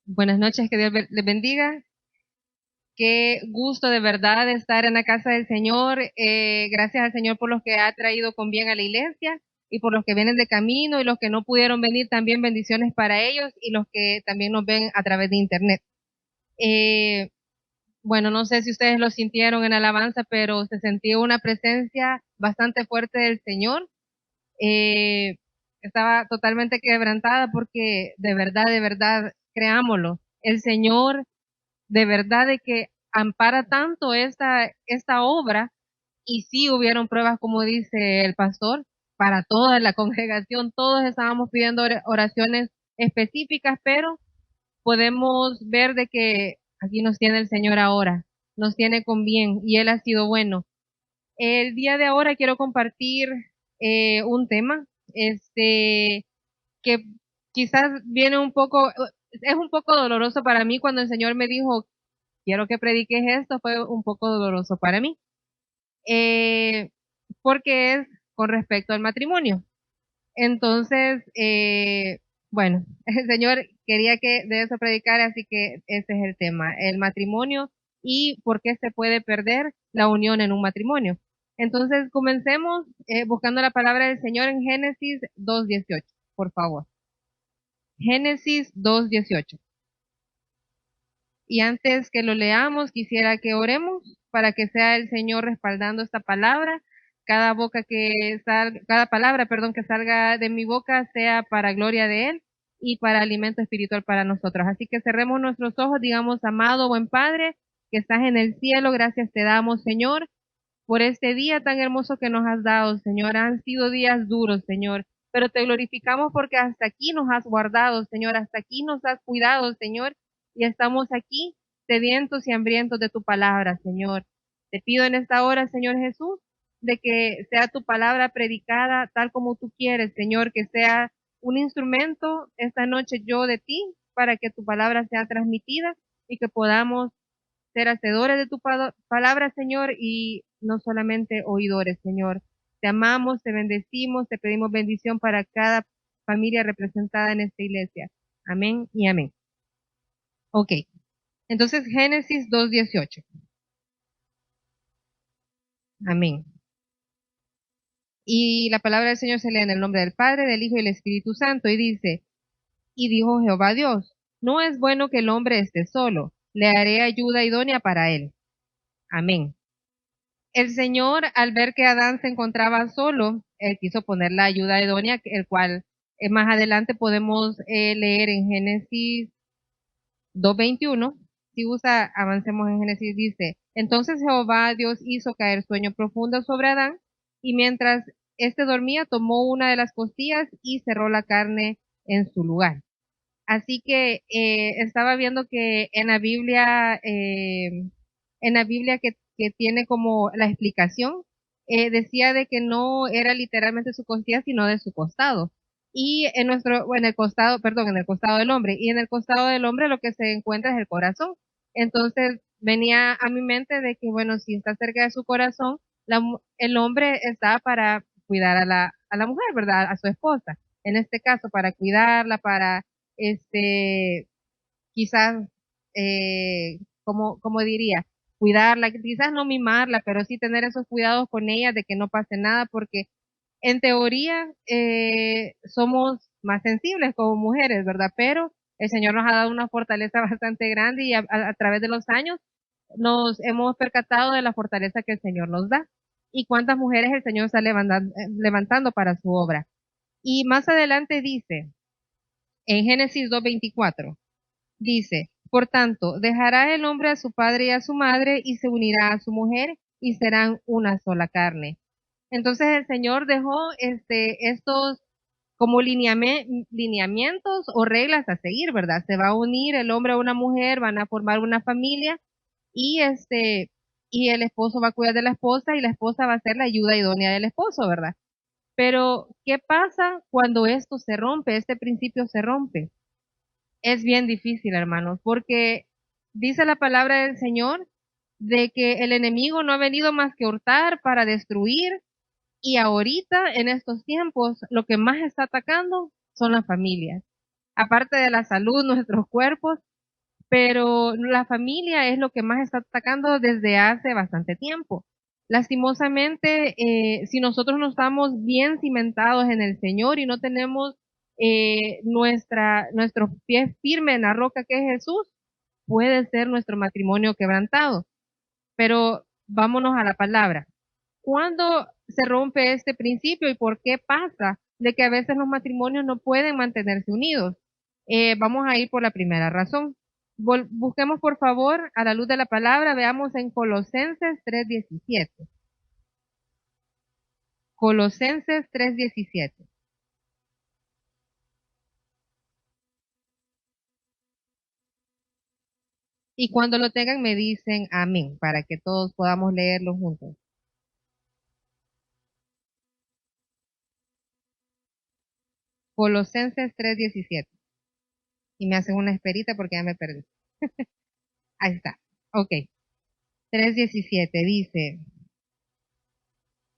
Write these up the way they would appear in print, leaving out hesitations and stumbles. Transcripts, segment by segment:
Buenas noches, que Dios les bendiga. Qué gusto de verdad estar en la casa del Señor. Gracias al Señor por los que ha traído con bien a la iglesia y por los que vienen de camino y los que no pudieron venir, también bendiciones para ellos y los que también nos ven a través de internet. Eh, bueno, no sé si ustedes lo sintieron en alabanza, pero se sentía una presencia bastante fuerte del Señor. Eh, Estaba totalmente quebrantada porque de verdad, creámoslo, el Señor de verdad de que ampara tanto esta obra y sí hubieron pruebas, como dice el pastor, para toda la congregación, todos estábamos pidiendo oraciones específicas, pero podemos ver de que aquí nos tiene el Señor ahora, nos tiene con bien y Él ha sido bueno. El día de ahora quiero compartir un tema, que quizás viene un poco, es un poco doloroso para mí cuando el Señor me dijo, quiero que prediques esto, fue un poco doloroso para mí, eh, porque es con respecto al matrimonio. Entonces, bueno, el Señor quería que de eso predicara, así que ese es el tema, el matrimonio y por qué se puede perder la unión en un matrimonio. Entonces, comencemos buscando la palabra del Señor en Génesis 2:18, por favor. Génesis 2:18. Y antes que lo leamos, quisiera que oremos para que sea el Señor respaldando esta palabra. Cada palabra, perdón, que salga de mi boca sea para gloria de Él y para alimento espiritual para nosotros. Así que cerremos nuestros ojos, digamos, amado buen Padre, que estás en el cielo, gracias te damos, Señor, por este día tan hermoso que nos has dado, Señor. Han sido días duros, Señor, pero te glorificamos porque hasta aquí nos has guardado, Señor, hasta aquí nos has cuidado, Señor, y estamos aquí sedientos y hambrientos de tu palabra, Señor. Te pido en esta hora, Señor Jesús, de que sea tu palabra predicada tal como tú quieres, Señor, que sea un instrumento esta noche yo de ti para que tu palabra sea transmitida y que podamos ser hacedores de tu palabra, Señor, y no solamente oidores, Señor. Te amamos, te bendecimos, te pedimos bendición para cada familia representada en esta iglesia. Amén y amén. Ok, entonces Génesis 2:18. Amén. Y la palabra del Señor se lee en el nombre del Padre, del Hijo y del Espíritu Santo, y dice, y dijo Jehová Dios, no es bueno que el hombre esté solo, le haré ayuda idónea para él. Amén. El Señor, al ver que Adán se encontraba solo, él quiso poner la ayuda idónea, el cual más adelante podemos leer en Génesis 2:21. Si gusta, avancemos en Génesis, dice, entonces Jehová Dios hizo caer sueño profundo sobre Adán, y mientras éste dormía, tomó una de las costillas y cerró la carne en su lugar. Así que estaba viendo que en la Biblia que tiene como la explicación, decía de que no era literalmente su costilla, sino de su costado. Y o en el costado, perdón, en el costado del hombre. Y en el costado del hombre lo que se encuentra es el corazón. Entonces venía a mi mente de que, bueno, si está cerca de su corazón, el hombre está para cuidar a a la mujer, ¿verdad? A su esposa. En este caso, para cuidarla, para este, quizás, como diría, cuidarla, quizás no mimarla, pero sí tener esos cuidados con ella de que no pase nada, porque en teoría somos más sensibles como mujeres, ¿verdad? Pero el Señor nos ha dado una fortaleza bastante grande y a través de los años nos hemos percatado de la fortaleza que el Señor nos da y cuántas mujeres el Señor está levantando para su obra. Y más adelante dice, en Génesis 2:24, dice, por tanto, dejará el hombre a su padre y a su madre y se unirá a su mujer y serán una sola carne. Entonces el Señor dejó estos como lineamientos o reglas a seguir, ¿verdad? Se va a unir el hombre a una mujer, van a formar una familia y y el esposo va a cuidar de la esposa y la esposa va a ser la ayuda idónea del esposo, ¿verdad? Pero, ¿qué pasa cuando esto se rompe, este principio se rompe? Es bien difícil, hermanos, porque dice la palabra del Señor de que el enemigo no ha venido más que hurtar para destruir y ahorita en estos tiempos lo que más está atacando son las familias. aparte de la salud, nuestros cuerpos, pero la familia es lo que más está atacando desde hace bastante tiempo. Lastimosamente, si nosotros no estamos bien cimentados en el Señor y no tenemos nuestros pies firmes en la roca que es Jesús, puede ser nuestro matrimonio quebrantado. Pero vámonos a la palabra. ¿Cuándo se rompe este principio y por qué pasa de que a veces los matrimonios no pueden mantenerse unidos? Vamos a ir por la primera razón. Busquemos por favor a la luz de la palabra, veamos en Colosenses 3:17. Colosenses 3:17. Y cuando lo tengan me dicen amén, para que todos podamos leerlo juntos. Colosenses 3:17. Y me hacen una esperita porque ya me perdí. Ahí está. Ok. 3:17 dice,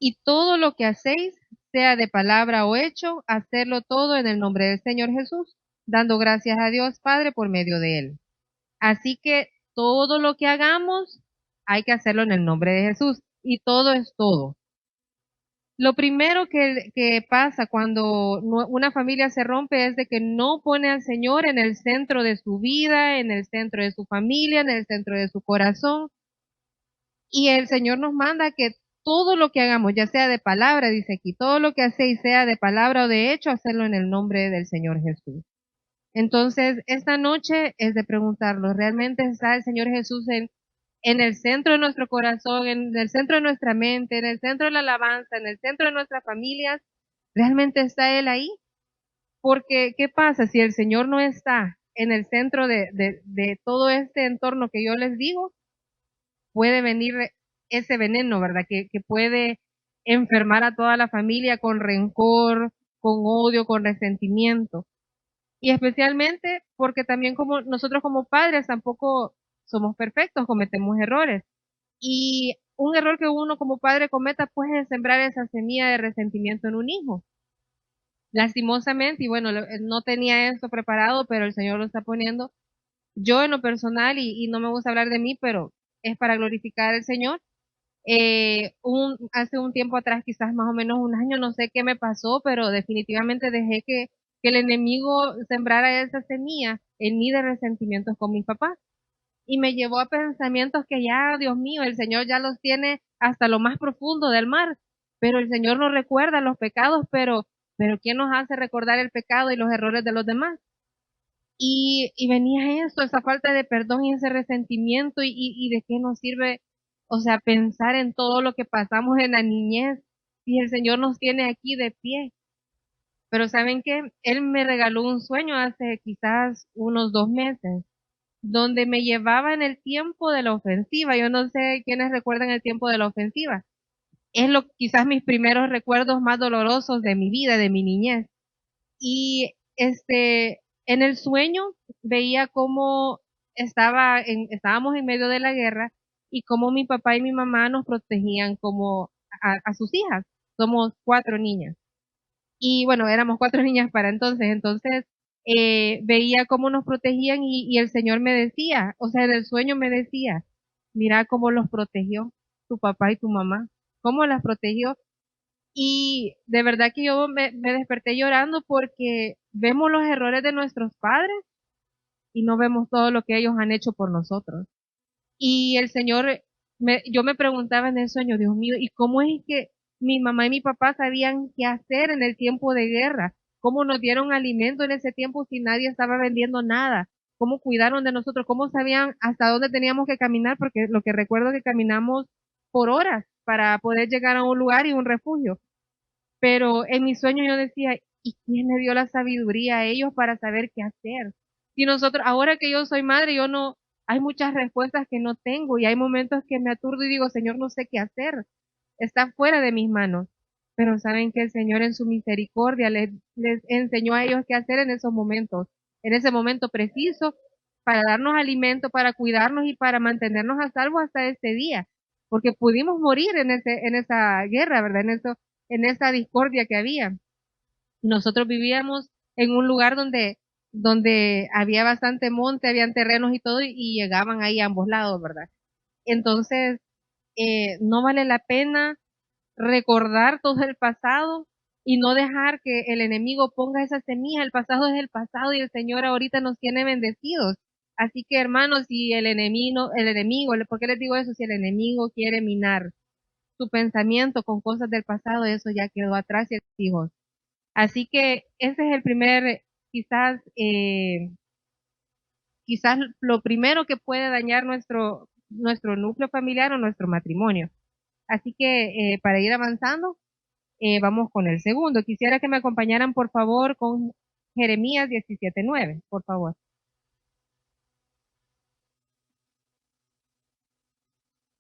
y todo lo que hacéis, sea de palabra o hecho, hacerlo todo en el nombre del Señor Jesús, dando gracias a Dios Padre por medio de él. Así que todo lo que hagamos, hay que hacerlo en el nombre de Jesús. Y todo es todo. Lo primero que pasa cuando una familia se rompe es de que no pone al Señor en el centro de su vida, en el centro de su familia, en el centro de su corazón. Y el Señor nos manda que todo lo que hagamos, ya sea de palabra, dice aquí, todo lo que hacéis, sea de palabra o de hecho, hacerlo en el nombre del Señor Jesús. Entonces, esta noche es de preguntarlo, ¿realmente está el Señor Jesús en el centro de nuestro corazón, en el centro de nuestra mente, en el centro de la alabanza, en el centro de nuestras familias? ¿Realmente está Él ahí? Porque, ¿qué pasa si el Señor no está en el centro de todo este entorno que yo les digo? Puede venir ese veneno, ¿verdad? Que puede enfermar a toda la familia con rencor, con odio, con resentimiento. Y especialmente porque también como nosotros como padres tampoco somos perfectos, cometemos errores. Y un error que uno como padre cometa puede sembrar esa semilla de resentimiento en un hijo. Lastimosamente, y bueno, no tenía esto preparado, pero el Señor lo está poniendo. Yo en lo personal, y no me gusta hablar de mí, pero es para glorificar al Señor. Hace un tiempo atrás, quizás más o menos un año, no sé qué me pasó, pero definitivamente dejé que el enemigo sembrara esa semilla en mí de resentimientos con mis papás. Y me llevó a pensamientos que ya, Dios mío, el Señor ya los tiene hasta lo más profundo del mar, pero el Señor nos recuerda los pecados, pero ¿quién nos hace recordar el pecado y los errores de los demás? Y venía eso, esa falta de perdón y ese resentimiento y de qué nos sirve, o sea, pensar en todo lo que pasamos en la niñez y el Señor nos tiene aquí de pie. Pero ¿saben qué? Él me regaló un sueño hace quizás unos 2 meses, donde me llevaba en el tiempo de la ofensiva. Yo no sé quiénes recuerdan el tiempo de la ofensiva. Es quizás mis primeros recuerdos más dolorosos de mi vida, de mi niñez. Y en el sueño veía cómo estábamos en medio de la guerra y cómo mi papá y mi mamá nos protegían como a sus hijas. Somos 4 niñas. Y bueno, éramos 4 niñas para entonces veía cómo nos protegían y el Señor me decía, o sea, en el sueño me decía, mira cómo los protegió tu papá y tu mamá, cómo las protegió. Y de verdad que yo me desperté llorando porque vemos los errores de nuestros padres y no vemos todo lo que ellos han hecho por nosotros. Y el Señor, yo me preguntaba en el sueño, Dios mío, ¿y cómo es que mi mamá y mi papá sabían qué hacer en el tiempo de guerra? ¿Cómo nos dieron alimento en ese tiempo si nadie estaba vendiendo nada? ¿Cómo cuidaron de nosotros? ¿Cómo sabían hasta dónde teníamos que caminar? Porque lo que recuerdo es que caminamos por horas para poder llegar a un lugar y un refugio. Pero en mi sueño yo decía, ¿y quién le dio la sabiduría a ellos para saber qué hacer? Si nosotros, ahora que yo soy madre, yo no, hay muchas respuestas que no tengo y hay momentos que me aturdo y digo, Señor, no sé qué hacer. Está fuera de mis manos. Pero saben que el Señor en su misericordia les enseñó a ellos qué hacer en esos momentos, en ese momento preciso, para darnos alimento, para cuidarnos y para mantenernos a salvo hasta este día. Porque pudimos morir en esa guerra, ¿verdad? En esa discordia que había. Nosotros vivíamos en un lugar donde donde había bastante monte, habían terrenos y todo, y llegaban ahí a ambos lados, ¿verdad? Entonces, no vale la pena recordar todo el pasado y no dejar que el enemigo ponga esa semilla. El pasado es el pasado y el Señor ahorita nos tiene bendecidos. Así que hermanos, si el enemigo, ¿por qué les digo eso? Si el enemigo quiere minar su pensamiento con cosas del pasado, eso ya quedó atrás, hijos. Así que ese es el primer, quizás lo primero que puede dañar nuestro núcleo familiar o nuestro matrimonio. Así que para ir avanzando, vamos con el segundo. Quisiera que me acompañaran, por favor, con Jeremías 17:9, por favor.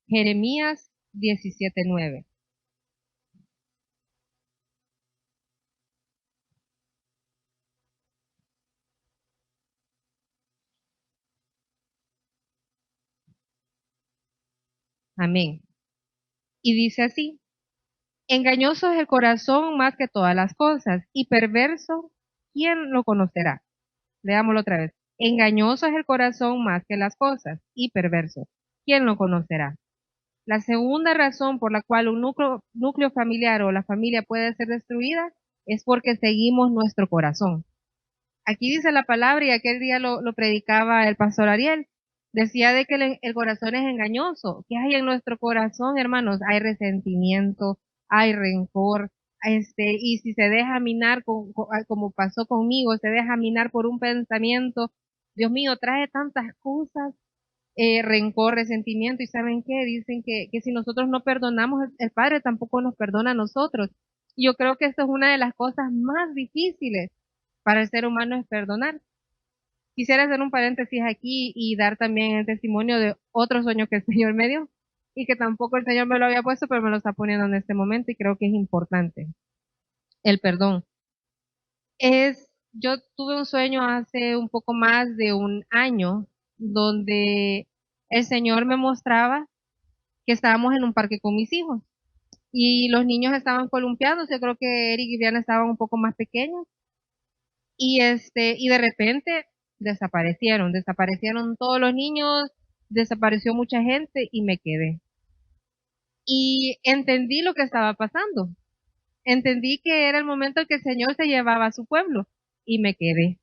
Jeremías 17:9. Amén. Y dice así, engañoso es el corazón más que todas las cosas, y perverso, ¿quién lo conocerá? Leámoslo otra vez. Engañoso es el corazón más que las cosas, y perverso, ¿quién lo conocerá? La segunda razón por la cual un núcleo familiar o la familia puede ser destruida es porque seguimos nuestro corazón. Aquí dice la palabra y aquel día lo predicaba el pastor Ariel. Decía de que el corazón es engañoso. ¿Qué hay en nuestro corazón, hermanos? Hay resentimiento, hay rencor, y si se deja minar, como pasó conmigo, se deja minar por un pensamiento, Dios mío, trae tantas cosas, rencor, resentimiento, y ¿saben qué? Dicen que si nosotros no perdonamos, el Padre tampoco nos perdona a nosotros. Yo creo que esto es una de las cosas más difíciles para el ser humano es perdonar. Quisiera hacer un paréntesis aquí y dar también el testimonio de otro sueño que el Señor me dio y que tampoco el Señor me lo había puesto, pero me lo está poniendo en este momento y creo que es importante. El perdón. Yo tuve un sueño hace un poco más de un año donde el Señor me mostraba que estábamos en un parque con mis hijos y los niños estaban columpiándose. Yo creo que Eric y Viviana estaban un poco más pequeños. Y de repente desaparecieron todos los niños, desapareció mucha gente y me quedé. Y entendí lo que estaba pasando. Entendí que era el momento en que el Señor se llevaba a su pueblo y me quedé.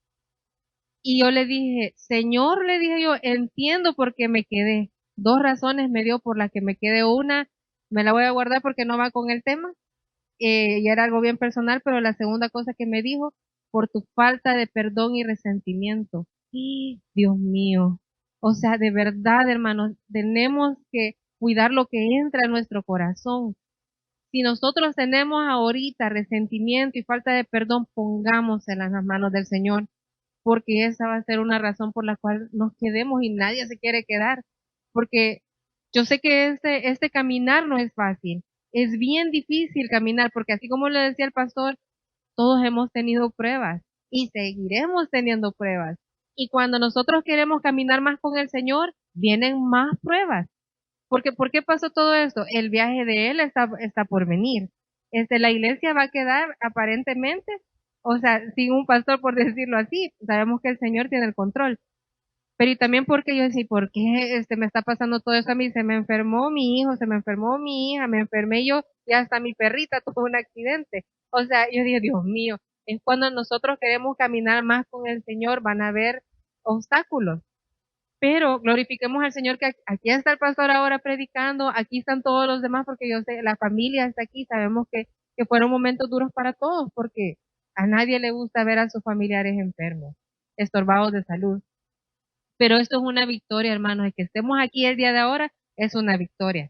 Y yo le dije, Señor, le dije yo, entiendo por qué me quedé. Dos razones me dio por las que me quedé. Una, me la voy a guardar porque no va con el tema, y era algo bien personal, pero la segunda cosa que me dijo, por tu falta de perdón y resentimiento. Y Dios mío, o sea, de verdad, hermanos, tenemos que cuidar lo que entra a nuestro corazón. Si nosotros tenemos ahorita resentimiento y falta de perdón, pongámosela en las manos del Señor, porque esa va a ser una razón por la cual nos quedemos y nadie se quiere quedar, porque yo sé que este caminar no es fácil, es bien difícil caminar, porque así como le decía el pastor, todos hemos tenido pruebas y seguiremos teniendo pruebas. Y cuando nosotros queremos caminar más con el Señor, vienen más pruebas. Porque, ¿por qué pasó todo esto? El viaje de Él está por venir. La iglesia va a quedar aparentemente, o sea, sin un pastor, por decirlo así. Sabemos que el Señor tiene el control. Pero y también porque yo decía, ¿por qué me está pasando todo eso a mí? Se me enfermó mi hijo, se me enfermó mi hija, me enfermé yo y hasta mi perrita tuvo un accidente. O sea, yo digo, Dios mío, es cuando nosotros queremos caminar más con el Señor, van a haber obstáculos. Pero glorifiquemos al Señor que aquí está el pastor ahora predicando, aquí están todos los demás, porque yo sé, la familia está aquí, sabemos que fueron momentos duros para todos, porque a nadie le gusta ver a sus familiares enfermos, estorbados de salud. Pero esto es una victoria, hermanos, y que estemos aquí el día de ahora es una victoria.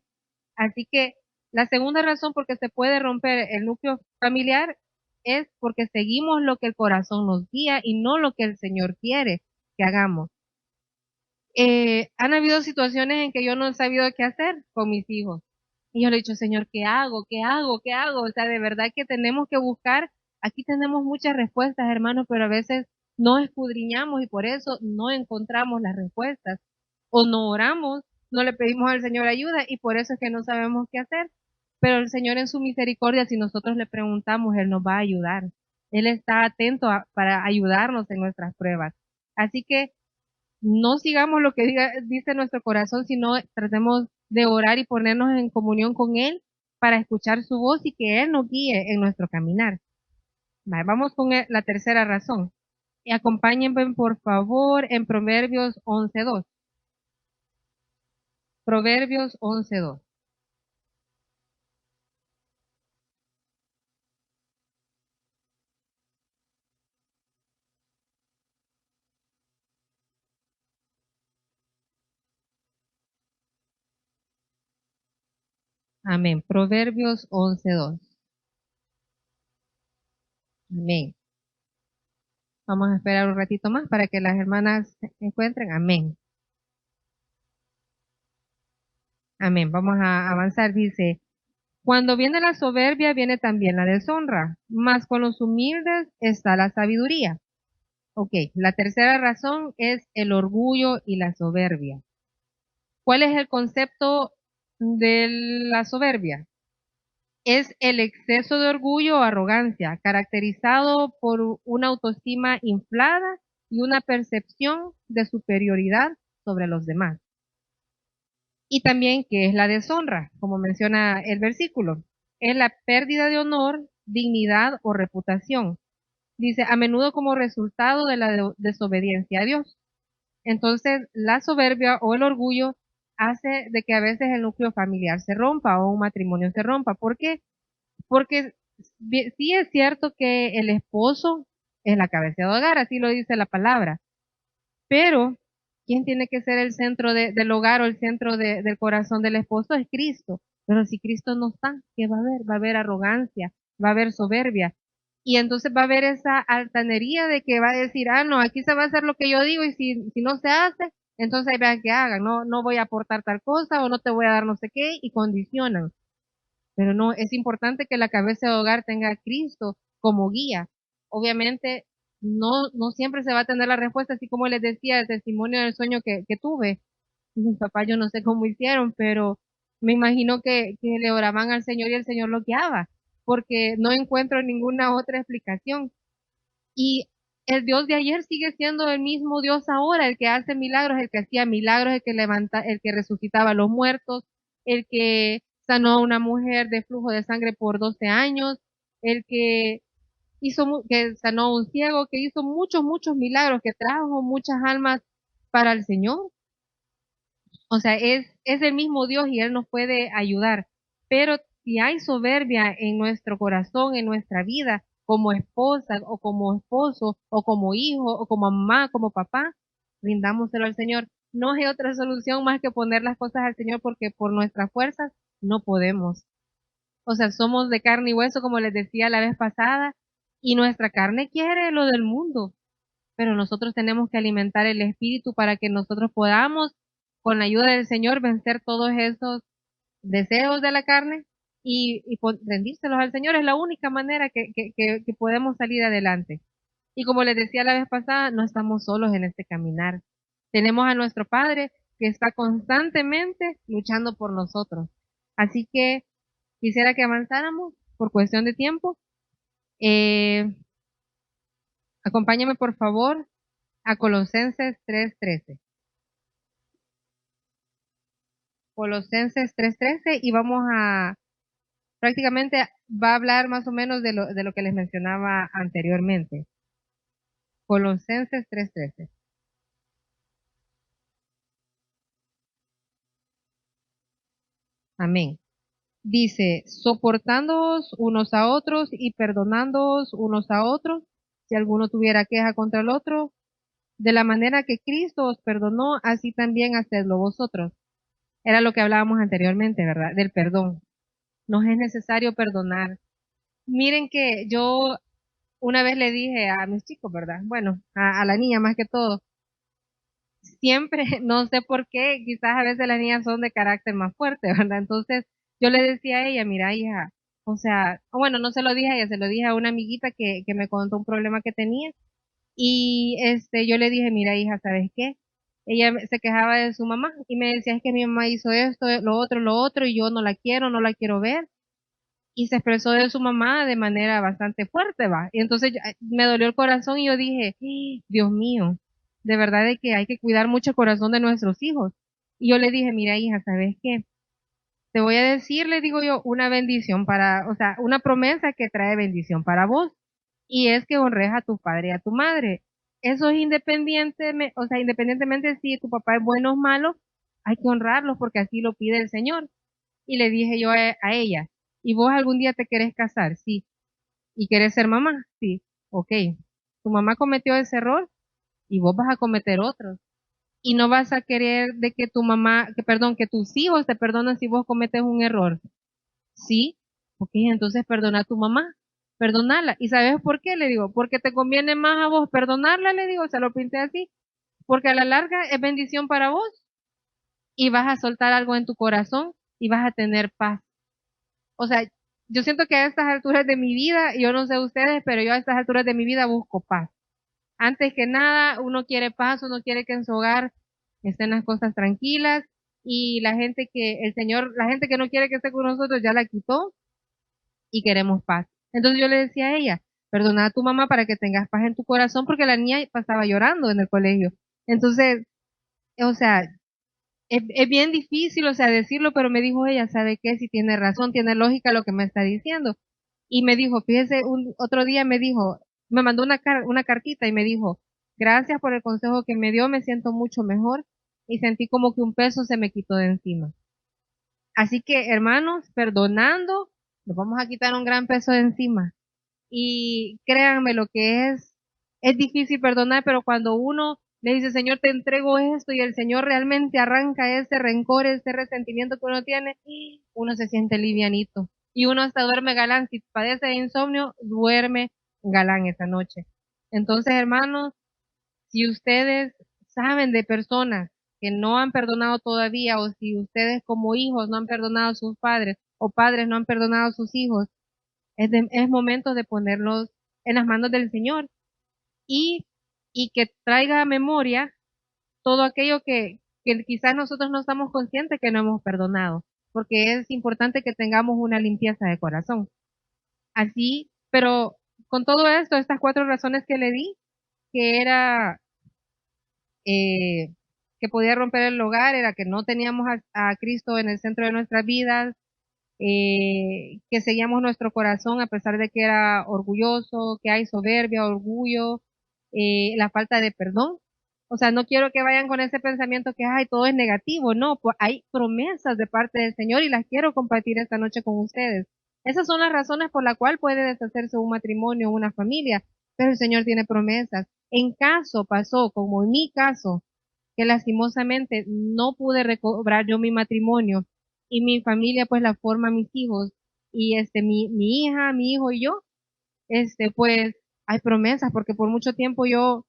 Así que la segunda razón por que se puede romper el núcleo familiar es porque seguimos lo que el corazón nos guía y no lo que el Señor quiere que hagamos. Han habido situaciones en que yo no he sabido qué hacer con mis hijos. Y yo le he dicho, Señor, ¿qué hago? ¿Qué hago? ¿Qué hago? O sea, de verdad que tenemos que buscar. Aquí tenemos muchas respuestas, hermanos, pero a veces no escudriñamos y por eso no encontramos las respuestas. O no oramos, no le pedimos al Señor ayuda y por eso es que no sabemos qué hacer. Pero el Señor en su misericordia, si nosotros le preguntamos, Él nos va a ayudar. Él está atento para ayudarnos en nuestras pruebas. Así que no sigamos lo que dice nuestro corazón, sino tratemos de orar y ponernos en comunión con Él para escuchar su voz y que Él nos guíe en nuestro caminar. Vamos con la tercera razón. Y acompáñenme, por favor, en Proverbios 11:2. Proverbios 11:2. Amén. Proverbios 11:2. Amén. Vamos a esperar un ratito más para que las hermanas se encuentren. Amén. Amén. Vamos a avanzar. Dice, cuando viene la soberbia, viene también la deshonra, mas con los humildes está la sabiduría. Ok, la tercera razón es el orgullo y la soberbia. ¿Cuál es el concepto de la soberbia? Es el exceso de orgullo o arrogancia, caracterizado por una autoestima inflada y una percepción de superioridad sobre los demás. Y también, ¿qué es la deshonra? Como menciona el versículo, es la pérdida de honor, dignidad o reputación. Dice, a menudo como resultado de la desobediencia a Dios. Entonces, la soberbia o el orgullo hace de que a veces el núcleo familiar se rompa o un matrimonio se rompa. ¿Por qué? Porque sí es cierto que el esposo es la cabeza de hogar, así lo dice la palabra, pero ¿quién tiene que ser el centro del hogar o el centro del corazón del esposo? Es Cristo. Pero si Cristo no está, ¿qué va a haber? Va a haber arrogancia, va a haber soberbia. Y entonces va a haber esa altanería de que va a decir, ah, no, aquí se va a hacer lo que yo digo y si no se hace, entonces ahí vean que hagan, no voy a aportar tal cosa o no te voy a dar no sé qué y condicionan. Pero no, es importante que la cabeza de hogar tenga a Cristo como guía. Obviamente, no siempre se va a tener la respuesta, así como les decía el testimonio del sueño que tuve. Mis papás, yo no sé cómo hicieron, pero me imagino que le oraban al Señor y el Señor lo guiaba, porque no encuentro ninguna otra explicación. Y el Dios de ayer sigue siendo el mismo Dios ahora, el que hace milagros, el que hacía milagros, el que levanta, el que resucitaba a los muertos, el que sanó a una mujer de flujo de sangre por 12 años, el que que sanó a un ciego, que hizo muchos milagros, que trajo muchas almas para el Señor. O sea, es el mismo Dios y Él nos puede ayudar. Pero si hay soberbia en nuestro corazón, en nuestra vida, como esposa o como esposo o como hijo o como mamá, como papá, rindámoselo al Señor. No hay otra solución más que poner las cosas al Señor porque por nuestras fuerzas no podemos. O sea, somos de carne y hueso, como les decía la vez pasada, y nuestra carne quiere lo del mundo, pero nosotros tenemos que alimentar el espíritu para que nosotros podamos, con la ayuda del Señor, vencer todos esos deseos de la carne y rendírselos al Señor. Es la única manera que podemos salir adelante. Y como les decía la vez pasada, no estamos solos en este caminar. Tenemos a nuestro Padre que está constantemente luchando por nosotros. Así que quisiera que avanzáramos por cuestión de tiempo. Eh, Acompáñame por favor a Colosenses 3:13. Colosenses 3:13 y vamos a, prácticamente va a hablar más o menos de lo que les mencionaba anteriormente. Colosenses 3:13. Amén. Dice, soportándoos unos a otros y perdonándoos unos a otros, si alguno tuviera queja contra el otro, de la manera que Cristo os perdonó, así también hacedlo vosotros. Era lo que hablábamos anteriormente, ¿verdad? Del perdón. Nos es necesario perdonar. Miren que yo una vez le dije a mis chicos, ¿verdad? Bueno, a la niña más que todo, siempre, no sé por qué, quizás a veces las niñas son de carácter más fuerte, ¿verdad? Entonces yo le decía a ella, mira hija, o sea, bueno, no se lo dije a ella, se lo dije a una amiguita que me contó un problema que tenía y yo le dije, mira hija, ¿sabes qué? Ella se quejaba de su mamá y me decía, es que mi mamá hizo esto, lo otro y yo no la quiero ver. y se expresó de su mamá de manera bastante fuerte, va. Y entonces me dolió el corazón y yo dije, Dios mío, de verdad de que hay que cuidar mucho el corazón de nuestros hijos. Y yo le dije, mira hija, ¿sabes qué? Te voy a decir, le digo yo, una bendición para, o sea, una promesa que trae bendición para vos. Y es que honres a tu padre y a tu madre. Eso es independiente, o sea, independientemente si tu papá es bueno o malo, hay que honrarlos porque así lo pide el Señor. Y le dije yo a ella, ¿y vos algún día te querés casar? Sí. ¿Y querés ser mamá? Sí. Ok. Tu mamá cometió ese error y vos vas a cometer otro. Y no vas a querer de que tu mamá, que perdón, que tus hijos te perdonen si vos cometes un error. Sí. Ok, entonces perdona a tu mamá. Perdonarla. ¿Y sabes por qué? Le digo, porque te conviene más a vos perdonarla, le digo, se lo pinté así, porque a la larga es bendición para vos y vas a soltar algo en tu corazón y vas a tener paz. O sea, yo siento que a estas alturas de mi vida, yo no sé ustedes, pero yo a estas alturas de mi vida busco paz. Antes que nada, uno quiere paz, uno quiere que en su hogar estén las cosas tranquilas y la gente que el Señor, la gente que no quiere que esté con nosotros ya la quitó y queremos paz. Entonces yo le decía a ella, perdona a tu mamá para que tengas paz en tu corazón porque la niña pasaba llorando en el colegio. Entonces, o sea, es bien difícil, o sea, decirlo, pero me dijo ella, ¿sabe qué? Si tiene razón, tiene lógica lo que me está diciendo. Y me dijo, fíjese, otro día me dijo, me mandó una cartita y me dijo, gracias por el consejo que me dio, me siento mucho mejor y sentí como que un peso se me quitó de encima. Así que, hermanos, perdonando, nos vamos a quitar un gran peso de encima. Y créanme lo que es difícil perdonar, pero cuando uno le dice, Señor, te entrego esto y el Señor realmente arranca ese rencor, ese resentimiento que uno tiene, uno se siente livianito. Y uno hasta duerme galán. Si padece de insomnio, duerme galán esa noche. Entonces, hermanos, si ustedes saben de personas que no han perdonado todavía, o si ustedes como hijos no han perdonado a sus padres, o padres no han perdonado a sus hijos, es momento de ponerlos en las manos del Señor y, y que traiga a memoria todo aquello que quizás nosotros no estamos conscientes que no hemos perdonado, porque es importante que tengamos una limpieza de corazón. Así, pero con todo esto, estas cuatro razones que le di, que era eh, que podía romper el hogar, era que no teníamos a Cristo en el centro de nuestras vidas, que seguíamos nuestro corazón a pesar de que era orgulloso, que hay soberbia, orgullo, la falta de perdón. O sea, no quiero que vayan con ese pensamiento que, ay, todo es negativo. No, pues hay promesas de parte del Señor y las quiero compartir esta noche con ustedes. Esas son las razones por las cuales puede deshacerse un matrimonio o una familia, pero el Señor tiene promesas. En caso pasó, como en mi caso, que lastimosamente no pude recobrar yo mi matrimonio y mi familia pues la forma mis hijos y mi hija, mi hijo y yo, pues hay promesas porque por mucho tiempo yo,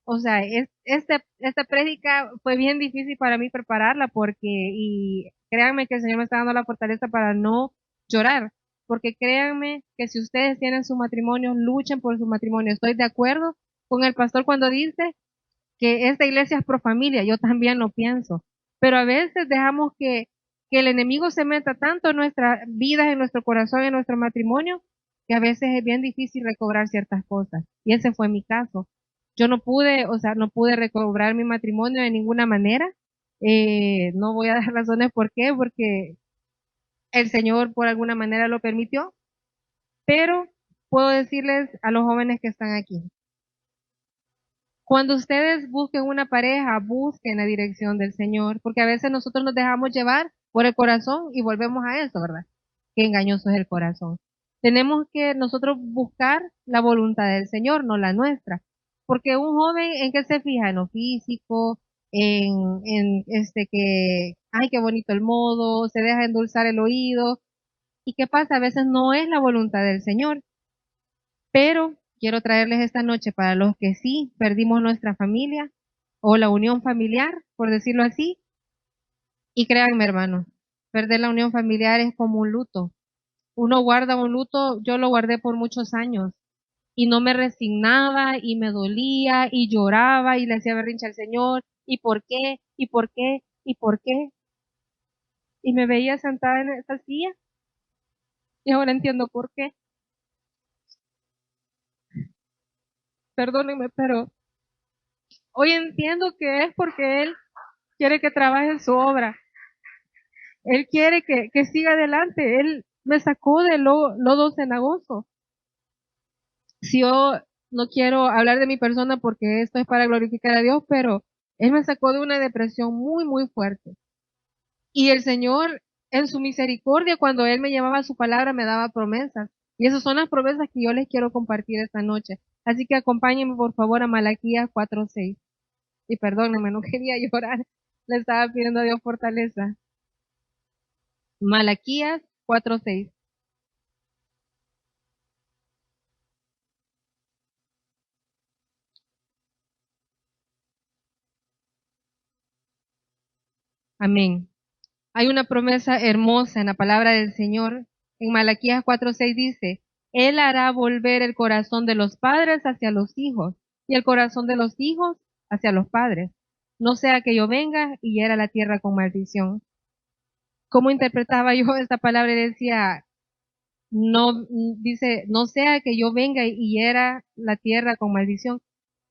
o sea, esta prédica fue bien difícil para mí prepararla porque, y créanme que el Señor me está dando la fortaleza para no llorar, porque créanme que si ustedes tienen su matrimonio, luchen por su matrimonio. Estoy de acuerdo con el pastor cuando dice que esta iglesia es pro familia, yo también lo pienso, pero a veces dejamos que el enemigo se meta tanto en nuestras vidas, en nuestro corazón, en nuestro matrimonio, que a veces es bien difícil recobrar ciertas cosas. Y ese fue mi caso. Yo no pude, o sea, no pude recobrar mi matrimonio de ninguna manera. No voy a dar razones por qué, porque el Señor por alguna manera lo permitió, pero puedo decirles a los jóvenes que están aquí, cuando ustedes busquen una pareja, busquen la dirección del Señor, porque a veces nosotros nos dejamos llevar por el corazón y volvemos a eso, ¿verdad? Qué engañoso es el corazón. Tenemos que nosotros buscar la voluntad del Señor, no la nuestra. Porque un joven, ¿en qué se fija? En lo físico, en que, ay, qué bonito el modo, se deja endulzar el oído. ¿Y qué pasa? A veces no es la voluntad del Señor. Pero quiero traerles esta noche para los que sí perdimos nuestra familia o la unión familiar, por decirlo así. Y créanme, hermanos, perder la unión familiar es como un luto. Uno guarda un luto, yo lo guardé por muchos años y no me resignaba y me dolía y lloraba y le hacía berrinche al Señor. ¿Y por qué? ¿Y por qué? ¿Y por qué? Y me veía sentada en esa silla y ahora entiendo por qué. Perdónenme, pero hoy entiendo que es porque Él quiere que trabaje en su obra. Él quiere que siga adelante. Él me sacó de lodo cenagoso. Si yo no quiero hablar de mi persona porque esto es para glorificar a Dios, pero Él me sacó de una depresión muy, muy fuerte. Y el Señor, en su misericordia, cuando Él me llevaba su palabra, me daba promesas. Y esas son las promesas que yo les quiero compartir esta noche. Así que acompáñenme, por favor, a Malaquías 4:6. Y perdónenme, no quería llorar. Le estaba pidiendo a Dios fortaleza. Malaquías 4:6. Amén. Hay una promesa hermosa en la palabra del Señor. En Malaquías 4:6 dice, Él hará volver el corazón de los padres hacia los hijos y el corazón de los hijos hacia los padres. No sea que yo venga y hiera la tierra con maldición. ¿Cómo interpretaba yo esta palabra? Y decía, no, dice, no sea que yo venga y hiera la tierra con maldición.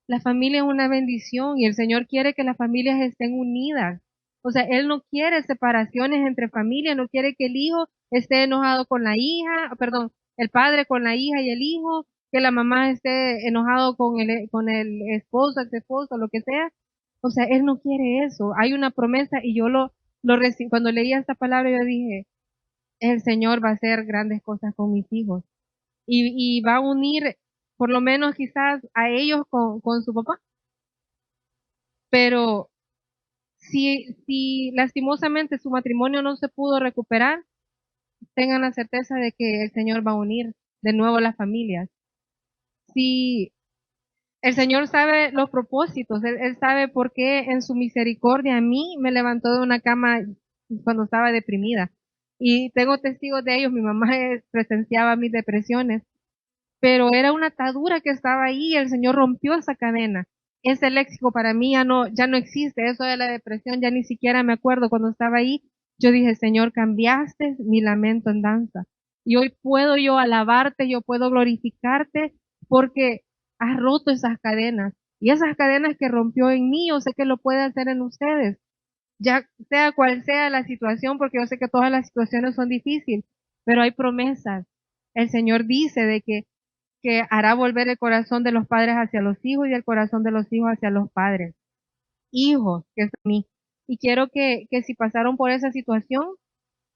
La familia es una bendición y el Señor quiere que las familias estén unidas. O sea, Él no quiere separaciones entre familias, no quiere que el hijo esté enojado con la hija, perdón, el padre con la hija y el hijo, que la mamá esté enojado con el esposo, ex esposo, lo que sea. O sea, Él no quiere eso. Hay una promesa y yo cuando leía esta palabra yo dije, el Señor va a hacer grandes cosas con mis hijos y va a unir por lo menos quizás a ellos con su papá. Pero si lastimosamente su matrimonio no se pudo recuperar, tengan la certeza de que el Señor va a unir de nuevo las familias. Si el Señor sabe los propósitos, Él sabe por qué en su misericordia a mí me levantó de una cama cuando estaba deprimida. Y tengo testigos de ellos, mi mamá presenciaba mis depresiones, pero era una atadura que estaba ahí y el Señor rompió esa cadena. Ese léxico para mí ya no existe, eso de la depresión ya ni siquiera me acuerdo cuando estaba ahí. Yo dije, Señor, cambiaste mi lamento en danza. Y hoy puedo yo alabarte, yo puedo glorificarte porque has roto esas cadenas. Y esas cadenas que rompió en mí, yo sé que lo puede hacer en ustedes. Ya sea cual sea la situación, porque yo sé que todas las situaciones son difíciles, pero hay promesas. El Señor dice de que hará volver el corazón de los padres hacia los hijos y el corazón de los hijos hacia los padres. Hijos, que es a mí. Y quiero que si pasaron por esa situación,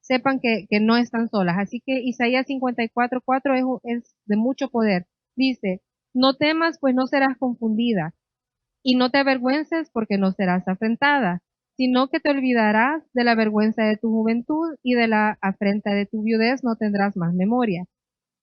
sepan que no están solas. Así que Isaías 54:4 es de mucho poder. Dice, no temas, pues no serás confundida, y no te avergüences, porque no serás afrentada, sino que te olvidarás de la vergüenza de tu juventud y de la afrenta de tu viudez no tendrás más memoria.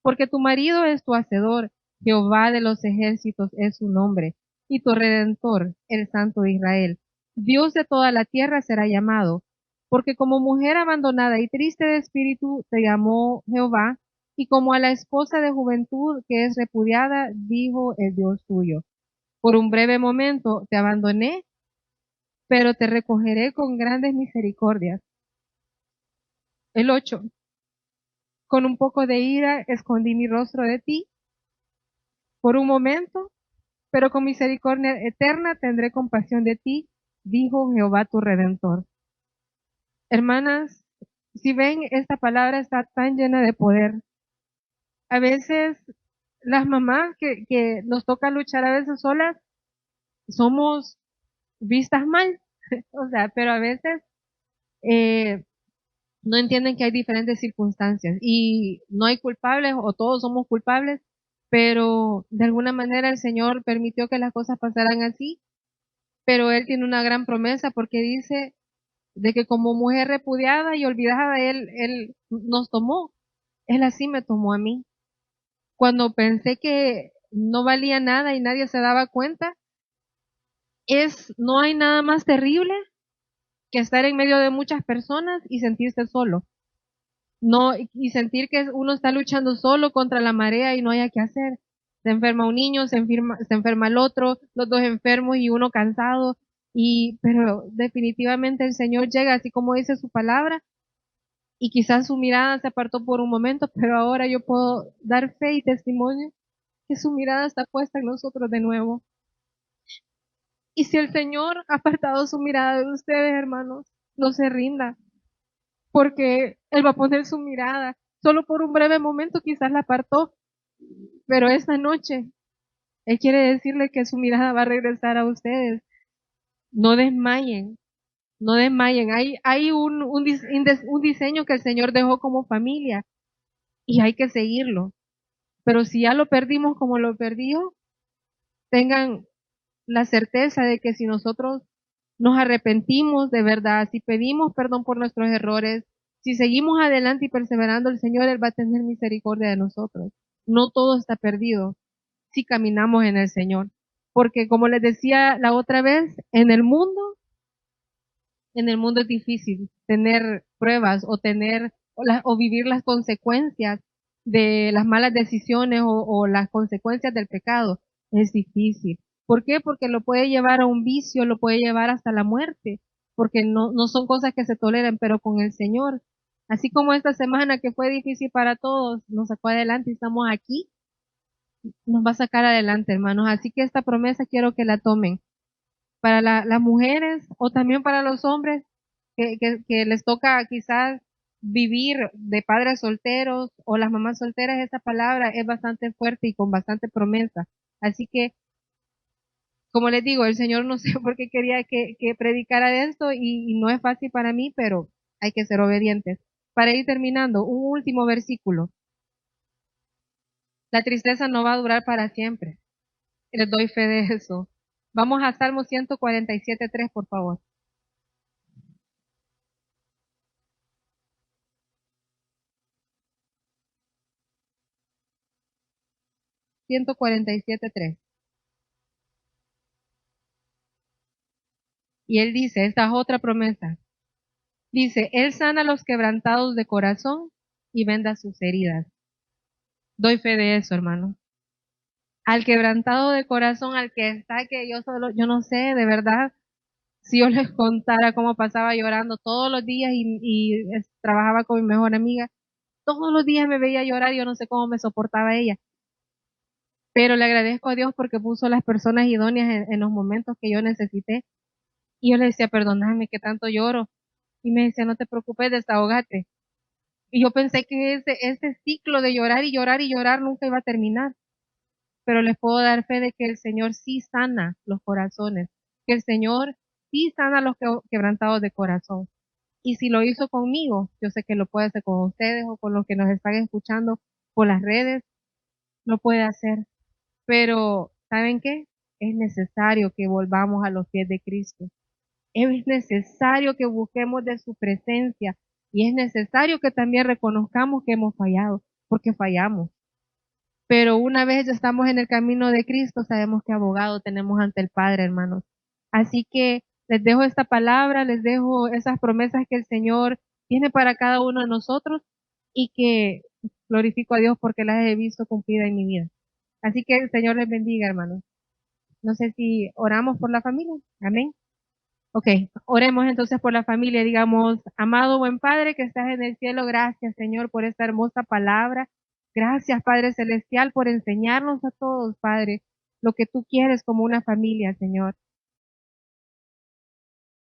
Porque tu marido es tu hacedor, Jehová de los ejércitos es su nombre, y tu redentor, el Santo de Israel. Dios de toda la tierra será llamado, porque como mujer abandonada y triste de espíritu te llamó Jehová, y como a la esposa de juventud que es repudiada, dijo el Dios tuyo. Por un breve momento te abandoné, pero te recogeré con grandes misericordias. El 8. Con un poco de ira escondí mi rostro de ti por un momento, pero con misericordia eterna tendré compasión de ti, dijo Jehová tu redentor. Hermanas, si ven, esta palabra está tan llena de poder. A veces las mamás que nos toca luchar a veces solas, somos vistas mal, o sea, pero a veces eh, no entienden que hay diferentes circunstancias y no hay culpables o todos somos culpables, pero de alguna manera el Señor permitió que las cosas pasaran así, pero Él tiene una gran promesa porque dice de que como mujer repudiada y olvidada, Él nos tomó, Él así me tomó a mí. Cuando pensé que no valía nada y nadie se daba cuenta, no hay nada más terrible que estar en medio de muchas personas y sentirse solo. No, y sentir que uno está luchando solo contra la marea y no haya qué hacer. Se enferma un niño, se enferma el otro, los dos enfermos y uno cansado. Pero definitivamente el Señor llega, así como dice su palabra, y quizás su mirada se apartó por un momento, pero ahora yo puedo dar fe y testimonio que su mirada está puesta en nosotros de nuevo. Y si el Señor ha apartado su mirada de ustedes, hermanos, no se rinda, porque Él va a poner su mirada. Solo por un breve momento quizás la apartó, pero esta noche Él quiere decirle que su mirada va a regresar a ustedes. No desmayen, no desmayen. Hay un diseño que el Señor dejó como familia y hay que seguirlo. Pero si ya lo perdimos como lo perdió, tengan la certeza de que si nosotros nos arrepentimos de verdad, si pedimos perdón por nuestros errores, si seguimos adelante y perseverando, el Señor, Él va a tener misericordia de nosotros. No todo está perdido si caminamos en el Señor. Porque como les decía la otra vez, en el mundo es difícil tener pruebas o o vivir las consecuencias de las malas decisiones o las consecuencias del pecado. Es difícil. ¿Por qué? Porque lo puede llevar a un vicio, lo puede llevar hasta la muerte, porque no son cosas que se toleran, pero con el Señor, así como esta semana que fue difícil para todos, nos sacó adelante y estamos aquí, nos va a sacar adelante, hermanos. Así que esta promesa quiero que la tomen para las mujeres o también para los hombres que les toca quizás vivir de padres solteros o las mamás solteras, esa palabra es bastante fuerte y con bastante promesa. Así que, como les digo, el Señor no sé por qué quería que predicara de esto y no es fácil para mí, pero hay que ser obedientes. Para ir terminando, un último versículo. La tristeza no va a durar para siempre. Les doy fe de eso. Vamos a Salmo 147:3, por favor. 147:3. Y él dice, esta es otra promesa. Dice, Él sana a los quebrantados de corazón y venda sus heridas. Doy fe de eso, hermano. Al quebrantado de corazón, al que está que yo no sé, de verdad, si yo les contara cómo pasaba llorando todos los días y trabajaba con mi mejor amiga, todos los días me veía llorar y yo no sé cómo me soportaba ella. Pero le agradezco a Dios porque puso las personas idóneas en los momentos que yo necesité. Y yo le decía, perdóname que tanto lloro. Y me decía, no te preocupes, desahógate. Y yo pensé que ese ciclo de llorar y llorar y llorar nunca iba a terminar. Pero les puedo dar fe de que el Señor sí sana los corazones, que el Señor sí sana los quebrantados de corazón. Y si lo hizo conmigo, yo sé que lo puede hacer con ustedes o con los que nos están escuchando por las redes, lo puede hacer. Pero, ¿saben qué? Es necesario que volvamos a los pies de Cristo. Es necesario que busquemos de su presencia y es necesario que también reconozcamos que hemos fallado, porque fallamos. Pero una vez ya estamos en el camino de Cristo, sabemos que abogado tenemos ante el Padre, hermanos. Así que les dejo esta palabra, les dejo esas promesas que el Señor tiene para cada uno de nosotros y que glorifico a Dios porque las he visto cumplidas en mi vida. Así que el Señor les bendiga, hermanos. No sé si oramos por la familia. Amén. Ok, oremos entonces por la familia. Digamos, amado buen Padre que estás en el cielo, gracias Señor por esta hermosa palabra. Gracias Padre Celestial por enseñarnos a todos, Padre, lo que tú quieres como una familia, Señor.